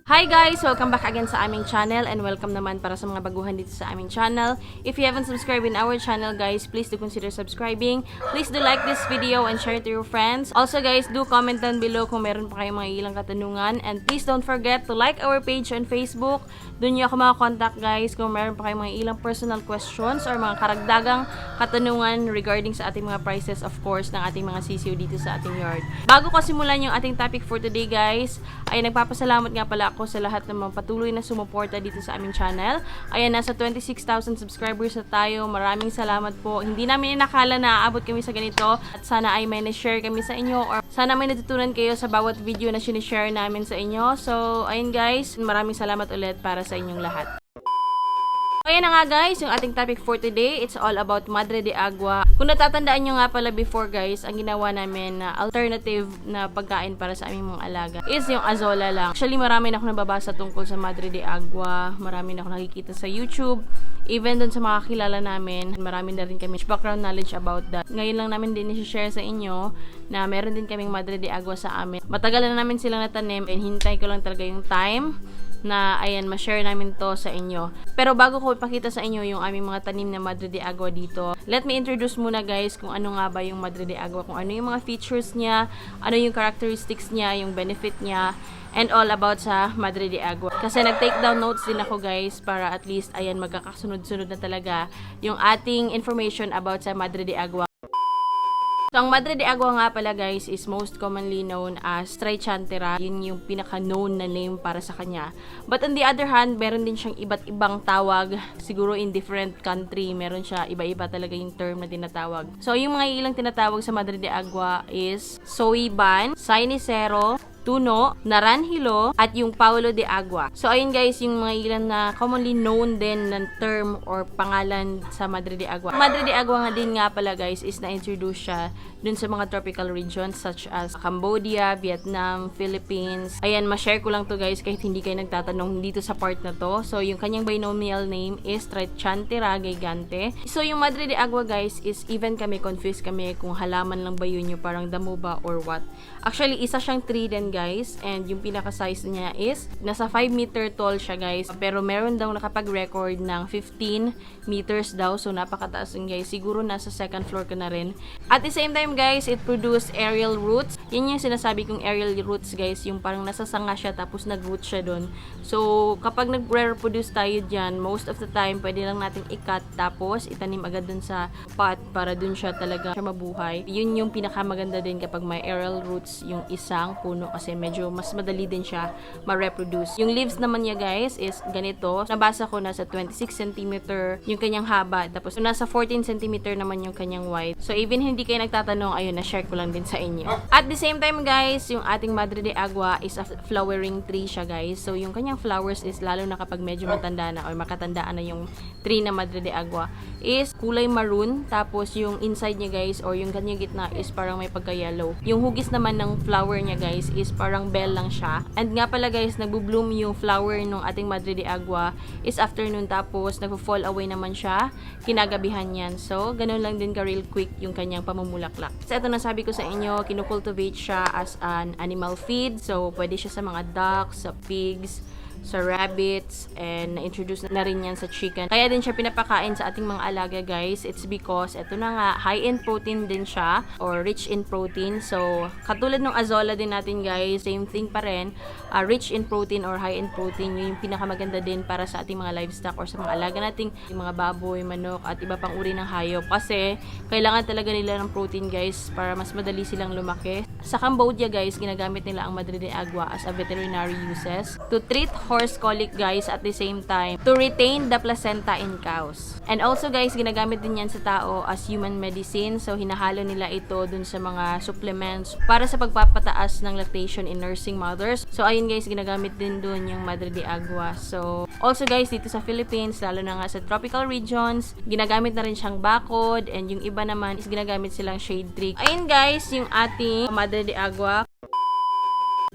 Hi guys! Welcome back again sa aming channel and welcome naman para sa mga baguhan dito sa aming channel. If you haven't subscribed in our channel guys, please do consider subscribing. Please do like this video and share it to your friends. Also guys, do comment down below kung meron pa kayong mga ilang katanungan. And please don't forget to like our page on Facebook. Doon niyo ako contact guys kung meron pa kayong mga ilang personal questions or mga karagdagang katanungan regarding sa ating mga prices of course ng ating mga sisiyo dito sa ating yard. Bago ko simulan yung ating topic for today guys, ay nagpapasalamat nga pala ako sa lahat ng mga patuloy na sumuporta dito sa aming channel. Ayan, nasa 26,000 subscribers na tayo. Maraming salamat po. Hindi namin inakala na aabot kami sa ganito at sana ay may na-share kami sa inyo or sana may natutunan kayo sa bawat video na sinishare namin sa inyo. So, ayun guys, maraming salamat ulit para sa inyong lahat. Ayan na nga guys, yung ating topic for today, it's all about Madre de Agua. Kung natatandaan nyo nga pala before guys, ang ginawa namin na alternative na pagkain para sa aming mga alaga is yung azola lang. Actually, marami na ako nababasa tungkol sa Madre de Agua, marami na ako nakikita sa YouTube, even dun sa mga kilala namin, marami na rin kami background knowledge about that. Ngayon lang namin din i-share sa inyo na meron din kaming Madre de Agua sa amin. Matagal na namin silang natanim and hintay ko lang talaga yung time na ayan, ma-share namin to sa inyo. Pero bago ko ipakita sa inyo yung aming mga tanim na Madre de Agua dito, let me introduce muna guys kung ano nga ba yung Madre de Agua, kung ano yung mga features niya, ano yung characteristics niya, yung benefit niya, and all about sa Madre de Agua. Kasi nag-take down notes din ako guys para at least ayan, magkakasunod-sunod na talaga yung ating information about sa Madre de Agua. So, ang Madre de Agua nga pala guys is most commonly known as Trichantera. Yun yung pinaka-known na name para sa kanya. But on the other hand, meron din siyang iba't ibang tawag. Siguro in different country, meron siya iba-iba talaga yung term na tinatawag. So, yung mga ilang tinatawag sa Madre de Agua is Soiban, Sinicero, Tuno, Naranjilo, at yung Paulo de Agua. So, ayun guys, yung mga ilan na commonly known din ng term or pangalan sa Madre de Agua. Madre de Agua nga din nga pala guys is na-introduce siya dun sa mga tropical regions such as Cambodia, Vietnam, Philippines. Ayan, ma-share ko lang to guys kahit hindi kayo nagtatanong dito sa part na to. So, yung kanyang binomial name is Trichantera gigante. So, yung Madre de Agua guys is even kami confused kami kung halaman lang ba yun yung parang damo ba or what. Actually, isa siyang tree din guys, and yung pinaka-size niya is nasa 5 meter tall siya guys, pero meron daw nakapag-record ng 15 meters daw, so napakataas yun guys, siguro nasa second floor ka na rin. At the same time guys, it produce aerial roots. Yan yung sinasabi kong aerial roots guys, yung parang nasasanga siya tapos nag-root siya dun. So kapag nag-reproduce tayo dyan, most of the time pwede lang natin i-cut tapos itanim agad dun sa pot para dun siya talaga siya mabuhay. Yun yung pinakamaganda din kapag may aerial roots yung isang puno kasi medyo mas madali din siya ma-reproduce. Yung leaves naman niya guys is ganito. Nabasa ko nasa 26 cm yung kanyang haba. Tapos nasa 14 cm naman yung kanyang wide. So even hindi kayo nagtatanong, ayun, na-share ko lang din sa inyo. At the same time guys, yung ating Madre de Agua is a flowering tree siya guys. So yung kanyang flowers is lalo na kapag medyo matanda na or makatandaan na yung tree na Madre de Agua is kulay maroon. Tapos yung inside niya guys or yung kanyang gitna is parang may pagka-yellow. Yung hugis naman ng flower niya guys is parang bell lang siya. And nga pala guys, nagbo-bloom yung flower ng ating Madre de Agua is afternoon tapos nagpo-fall away naman siya kinagabihan yan. So, ganun lang din ka real quick yung kanyang pamumulaklak. So, ito na sabi ko sa inyo, kinukultivate siya as an animal feed. So, pwede siya sa mga ducks, sa pigs, sa rabbits, and na-introduce na rin yan sa chicken. Kaya din siya pinapakain sa ating mga alaga guys. It's because, ito na nga, high in protein din siya or rich in protein. So, katulad ng azola din natin guys, same thing pa rin. Rich in protein or high in protein, yun yung pinakamaganda din para sa ating mga livestock or sa mga alaga nating yung mga baboy, manok, at iba pang uri ng hayop. Kasi, kailangan talaga nila ng protein guys para mas madali silang lumaki. Sa Cambodia guys, ginagamit nila ang Madre de Agua as a veterinary uses to treat horse colic guys at the same time to retain the placenta in cows. And also guys, ginagamit din yan sa tao as human medicine. So hinahalo nila ito dun sa mga supplements para sa pagpapataas ng lactation in nursing mothers. So ayun guys, ginagamit din dun yung Madre de Agua. So also guys, dito sa Philippines, lalo na nga sa tropical regions, ginagamit na rin siyang bakod, and yung iba naman is ginagamit silang shade tree. Ayun guys, yung ating Madre de Agua.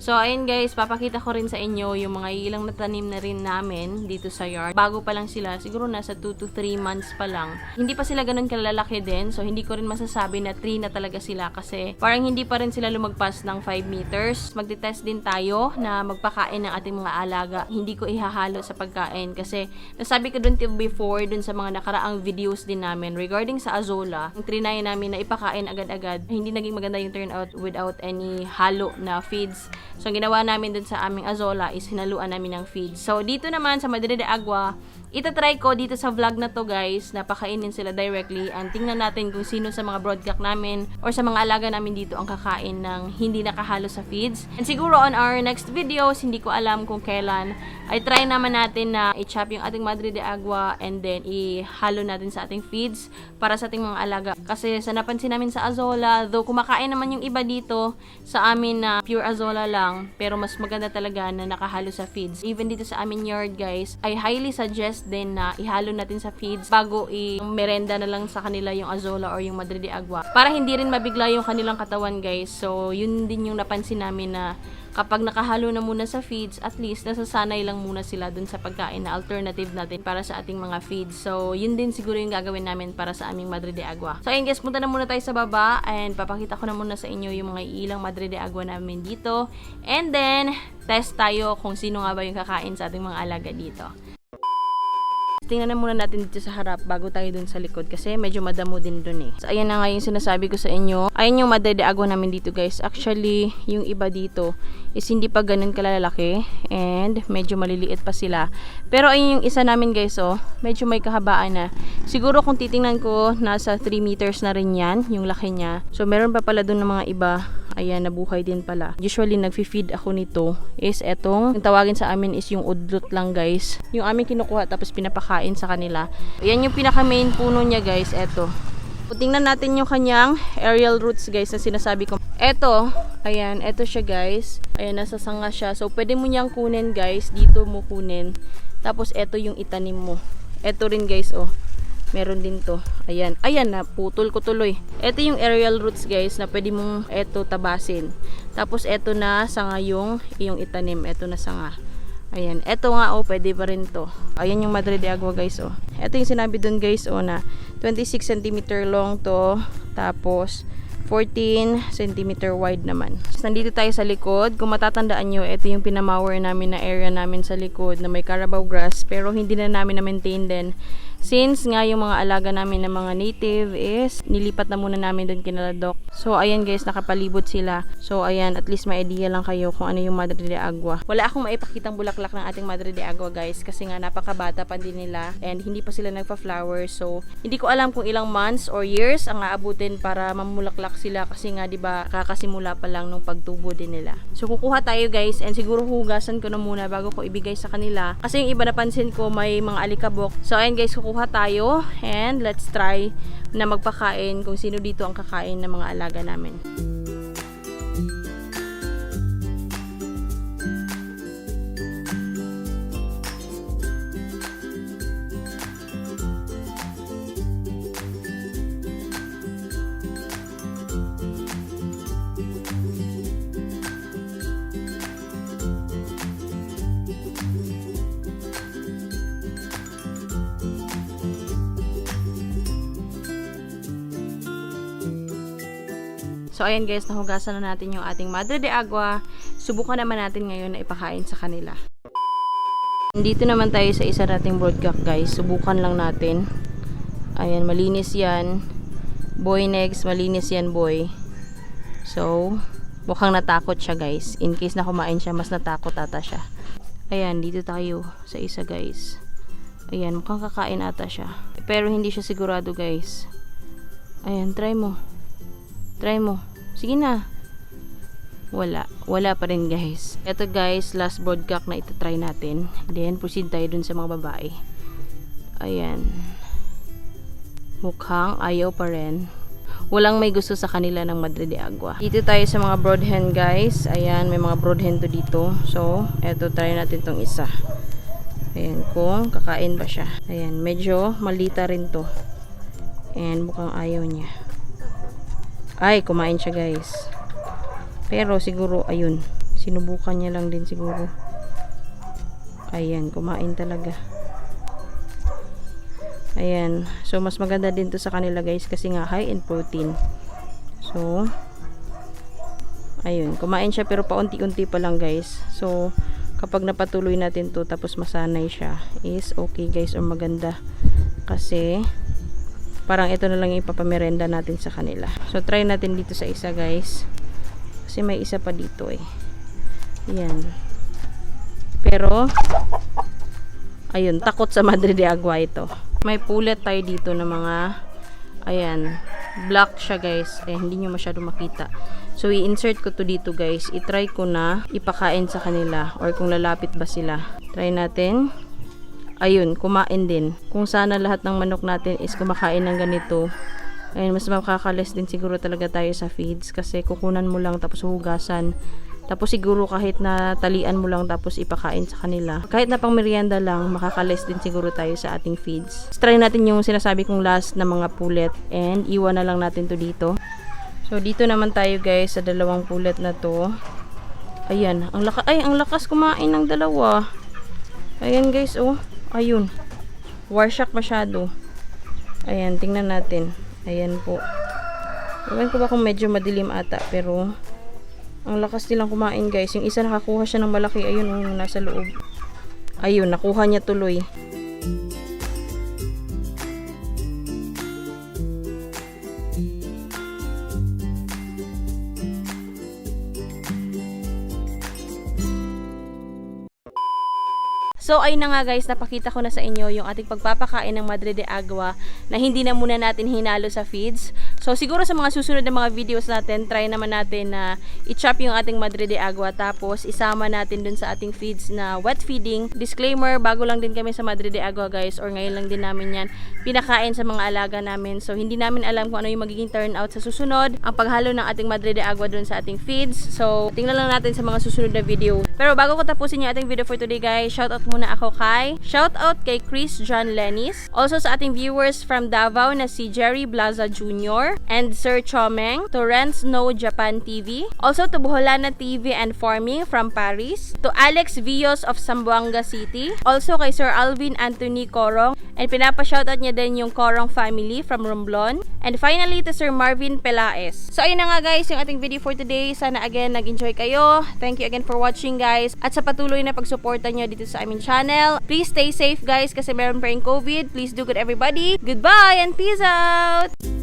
So, ayun guys, papakita ko rin sa inyo yung mga ilang natanim na rin namin dito sa yard. Bago pa lang sila, siguro nasa 2 to 3 months pa lang. Hindi pa sila ganun kalalaki din, so hindi ko rin masasabi na 3 na talaga sila kasi parang hindi pa rin sila lumagpas ng 5 meters. Magte-test din tayo na magpakain ng ating mga alaga. Hindi ko ihahalo sa pagkain kasi nasabi ko dun before, dun sa mga nakaraang videos din namin regarding sa azola. Ang trinay namin na ipakain agad-agad, hindi naging maganda yung turnout without any halo na feeds. So, ang ginawa namin dun sa aming azola is hinaluan namin ng feed. So, dito naman sa Madre de Agua, itatry ko dito sa vlog na to guys, na pakainin sila directly and tingnan natin kung sino sa mga broadcast namin or sa mga alaga namin dito ang kakain ng hindi nakahalo sa feeds. And siguro on our next videos, hindi ko alam kung kailan, ay try naman natin na i-chop yung ating Madre de Agua and then ihalo natin sa ating feeds para sa ating mga alaga. Kasi sa napansin namin sa azola, though kumakain naman yung iba dito sa amin na pure azola lang, pero mas maganda talaga na nakahalo sa feeds. Even dito sa amin yard guys, I highly suggest din na ihalo natin sa feeds bago i-merenda na lang sa kanila yung azola or yung Madre de Agua para hindi rin mabigla yung kanilang katawan guys. So yun din yung napansin namin na kapag nakahalo na muna sa feeds, at least nasasanay lang muna sila dun sa pagkain na alternative natin para sa ating mga feeds. So yun din siguro yung gagawin namin para sa aming Madre de Agua. So ayun guys, punta na muna tayo sa baba and papakita ko na muna sa inyo yung mga ilang Madre de Agua namin dito, and then test tayo kung sino nga ba yung kakain sa ating mga alaga dito. Tingnan na muna natin dito sa harap bago tayo dun sa likod kasi medyo madamo din dun eh. So ayan na nga yung sinasabi ko sa inyo. Ayan yung Madre de Agua namin dito guys. Actually, yung iba dito is hindi pa ganun kalalaki and medyo maliliit pa sila. Pero ayun yung isa namin guys, oh, medyo may kahabaan na. Siguro kung titingnan ko, nasa 3 meters na rin yan, yung laki niya. So meron pa pala dun ng mga iba. Ayan, nabuhay din pala. Usually, nagfi-feed ako nito is etong, yung tawagin sa amin is yung udlot lang guys. Yung aming kinukuha tapos pinapakain sa kanila. Ayan yung pinaka main puno niya guys, eto. Tingnan natin yung kanyang aerial roots guys na sinasabi ko. Eto, ayan, eto siya guys. Ayan, nasa sanga siya. So, pwede mo niyang kunin guys. Dito mo kunin. Tapos, eto yung itanim mo. Eto rin guys, oh. Meron din to. Ayan. Ayan na. Putol ko tuloy. Ito yung aerial roots guys na pwede mong eto tabasin. Tapos eto na sanga yung itanim. Eto na sanga. Ayan. Eto nga oh. Pwede pa rin to. Ayan yung Madre de Agua guys oh. Eto yung sinabi dun guys oh na 26 cm long to. Tapos 14 cm wide naman. So, nandito tayo sa likod. Kung matatandaan nyo, ito yung pinamawer namin na area namin sa likod na may Carabao grass. Pero hindi na namin na-maintain din. Since nga yung mga alaga namin na mga native is nilipat na muna namin doon kinaladok. So ayan guys, nakapalibot sila. So ayan, at least may idea lang kayo kung ano yung Madre de Agua. Wala akong maipakitang bulaklak ng ating Madre de Agua guys kasi nga napakabata pa din nila and hindi pa sila nagpa-flower. So hindi ko alam kung ilang months or years ang aabutin para mamulaklak sila kasi nga 'di ba kakasimula pa lang nung pagtubo din nila. So kukuha tayo guys and siguro hugasan ko na muna bago ko ibigay sa kanila kasi yung iba napansin ko may mga alikabok. So ayan guys, kukuha tayo and let's try na magpakain kung sino dito ang kakain ng mga alaga namin. So ayan guys, nahugasan na natin yung ating Madre de Agua. Subukan naman natin ngayon na ipakain sa kanila. Dito naman tayo sa isa nating broadcast guys. Subukan lang natin. Ayan, malinis yan. Boy next, malinis yan boy. So, mukhang natakot siya guys. In case na kumain siya, mas natakot ata siya. Ayan, dito tayo sa isa guys. Ayan, mukhang kakain ata siya. Pero hindi siya sigurado guys. Ayan, try mo. Try mo. Sige na. Wala. Wala pa rin guys. Ito guys, last broadcast na ito-try natin. Then, proceed tayo dun sa mga babae. Ayan. Mukhang ayaw pa rin. Walang may gusto sa kanila ng Madre de Agua. Dito tayo sa mga broadhen guys. Ayan, may mga broadhen to dito. So, eto, try natin tong isa. Ayan, kung kakain ba siya. Ayan, medyo malita rin to. And mukhang ayaw niya. Ay, kumain siya guys. Pero siguro, ayun. Sinubukan niya lang din siguro. Ayan, kumain talaga. Ayan. So, mas maganda din to sa kanila guys kasi nga high in protein. So, ayun. Kumain siya pero paunti-unti pa lang guys. So, kapag napatuloy natin to tapos masanay siya is okay guys or maganda. Kasi, parang ito na lang yung ipapamerenda natin sa kanila. So, try natin dito sa isa guys. Kasi may isa pa dito eh. Ayan. Pero, ayun. Takot sa Madre de Agua ito. May pulet tayo dito na mga, ayan, black siya guys. Eh, hindi nyo masyado makita. So, i-insert ko to dito guys. I-try ko na ipakain sa kanila or kung lalapit ba sila. Try natin. Ayun, kumain din. Kung sana lahat ng manok natin is kumakain ng ganito, ayun, mas makakales din siguro talaga tayo sa feeds kasi kukunan mo lang tapos hugasan. Tapos siguro kahit na talian mo lang tapos ipakain sa kanila. Kahit na pang merienda lang, makakales din siguro tayo sa ating feeds. Try natin yung sinasabi kong last na mga pulet and iwan na lang natin to dito. So dito naman tayo guys sa dalawang pulet na to. Ayan, ang lakas kumain ng dalawa. Ayan guys, oh. Ayun. Warshock masyado. Ayan, tingnan natin. Ayan po. Ewan ko ba kung medyo madilim ata pero ang lakas nilang kumain guys. Yung isa nakakuha siya ng malaki. Ayun, yung nasa loob. Ayun, nakuha niya tuloy. So, ayun na nga guys, napakita ko na sa inyo yung ating pagpapakain ng Madre de Agua na hindi na muna natin hinalo sa feeds. So, siguro sa mga susunod na mga videos natin, try naman natin na i-chop yung ating Madre de Agua tapos isama natin dun sa ating feeds na wet feeding. Disclaimer, bago lang din kami sa Madre de Agua guys or ngayon lang din namin yan pinakain sa mga alaga namin. So, hindi namin alam kung ano yung magiging turnout sa susunod, ang paghalo ng ating Madre de Agua dun sa ating feeds. So, tingnan lang natin sa mga susunod na video. Pero bago ko tapusin yung ating video for today guys, shoutout muna ako shoutout kay Chris John Lenis. Also sa ating viewers from Davao na si Jerry Blaza Jr. and Sir Chomeng, to Ren Snow Japan TV. Also to Buholana TV and Farming from Paris. To Alex Villos of Zamboanga City. Also kay Sir Alvin Anthony Corong. And pinapa-shoutout niya din yung Corong family from Romblon. And finally to Sir Marvin Pelaez. So ayun na nga guys yung ating video for today. Sana again nag-enjoy kayo. Thank you again for watching guys. At sa patuloy na pagsuporta nyo dito sa aming channel. Please stay safe guys kasi meron pa rin COVID. Please do good everybody. Goodbye and peace out!